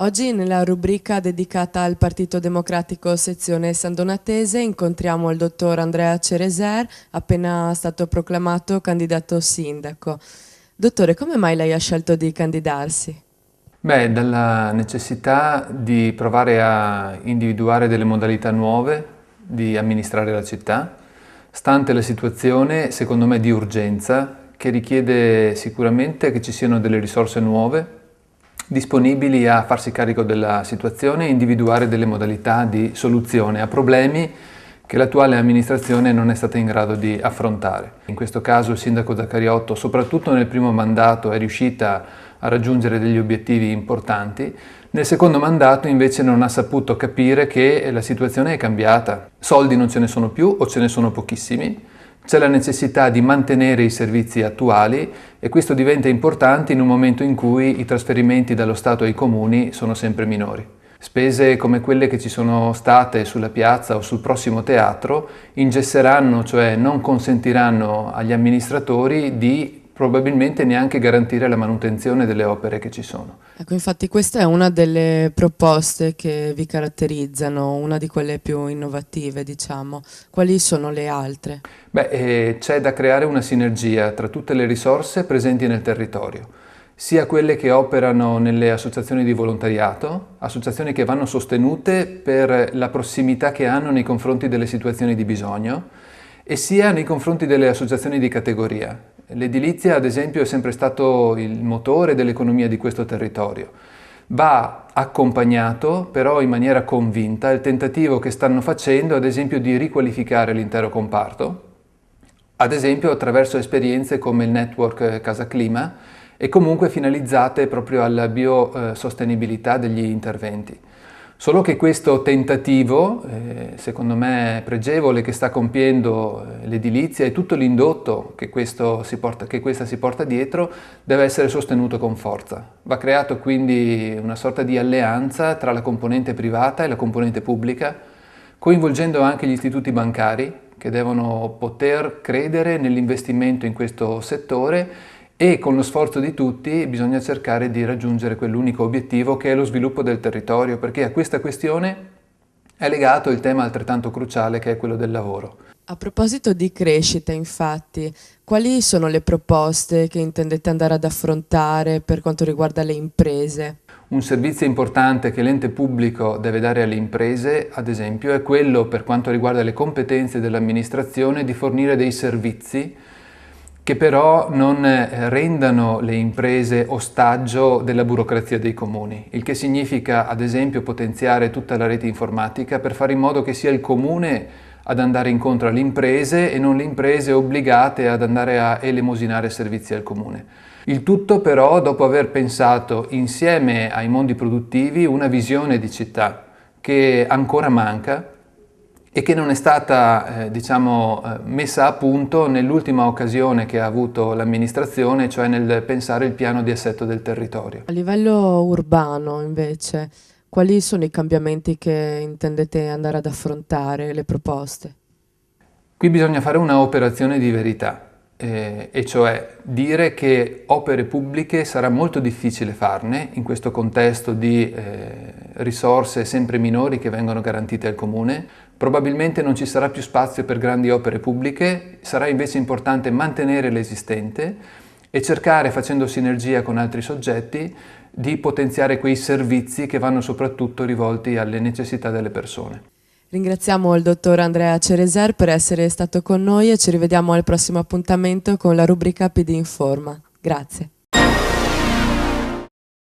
Oggi nella rubrica dedicata al Partito Democratico sezione Sandonatese incontriamo il dottor Andrea Cereser, appena stato proclamato candidato sindaco. Dottore, come mai lei ha scelto di candidarsi? Beh, dalla necessità di provare a individuare delle modalità nuove di amministrare la città, stante la situazione, secondo me, di urgenza, che richiede sicuramente che ci siano delle risorse nuove, disponibili a farsi carico della situazione e individuare delle modalità di soluzione a problemi che l'attuale amministrazione non è stata in grado di affrontare. In questo caso il sindaco Zaccariotto, soprattutto nel primo mandato, è riuscita a raggiungere degli obiettivi importanti. Nel secondo mandato invece non ha saputo capire che la situazione è cambiata. Soldi non ce ne sono più o ce ne sono pochissimi. C'è la necessità di mantenere i servizi attuali e questo diventa importante in un momento in cui i trasferimenti dallo Stato ai comuni sono sempre minori. Spese come quelle che ci sono state sulla piazza o sul prossimo teatro ingesseranno, cioè non consentiranno agli amministratori di probabilmente neanche garantire la manutenzione delle opere che ci sono. Ecco, infatti questa è una delle proposte che vi caratterizzano, una di quelle più innovative, diciamo. Quali sono le altre? Beh, c'è da creare una sinergia tra tutte le risorse presenti nel territorio, sia quelle che operano nelle associazioni di volontariato, associazioni che vanno sostenute per la prossimità che hanno nei confronti delle situazioni di bisogno, e sia nei confronti delle associazioni di categoria. L'edilizia, ad esempio, è sempre stato il motore dell'economia di questo territorio. Va accompagnato, però in maniera convinta, il tentativo che stanno facendo, ad esempio, di riqualificare l'intero comparto, ad esempio attraverso esperienze come il network Casa Clima e comunque finalizzate proprio alla biosostenibilità degli interventi. Solo che questo tentativo, secondo me pregevole, che sta compiendo l'edilizia e tutto l'indotto che questa si porta dietro, deve essere sostenuto con forza. Va creato quindi una sorta di alleanza tra la componente privata e la componente pubblica, coinvolgendo anche gli istituti bancari, che devono poter credere nell'investimento in questo settore, e con lo sforzo di tutti bisogna cercare di raggiungere quell'unico obiettivo che è lo sviluppo del territorio, perché a questa questione è legato il tema altrettanto cruciale che è quello del lavoro. A proposito di crescita, infatti, quali sono le proposte che intendete andare ad affrontare per quanto riguarda le imprese? Un servizio importante che l'ente pubblico deve dare alle imprese, ad esempio, è quello, per quanto riguarda le competenze dell'amministrazione, di fornire dei servizi che però non rendano le imprese ostaggio della burocrazia dei comuni, il che significa ad esempio potenziare tutta la rete informatica per fare in modo che sia il comune ad andare incontro alle imprese e non le imprese obbligate ad andare a elemosinare servizi al comune. Il tutto però dopo aver pensato insieme ai mondi produttivi una visione di città che ancora manca e che non è stata messa a punto nell'ultima occasione che ha avuto l'amministrazione, cioè nel pensare il piano di assetto del territorio. A livello urbano, invece, quali sono i cambiamenti che intendete andare ad affrontare, le proposte? Qui bisogna fare una operazione di verità, e cioè dire che opere pubbliche sarà molto difficile farne in questo contesto di risorse sempre minori che vengono garantite al comune. Probabilmente non ci sarà più spazio per grandi opere pubbliche, sarà invece importante mantenere l'esistente e cercare, facendo sinergia con altri soggetti, di potenziare quei servizi che vanno soprattutto rivolti alle necessità delle persone. Ringraziamo il dottor Andrea Cereser per essere stato con noi e ci rivediamo al prossimo appuntamento con la rubrica PD Informa. Grazie.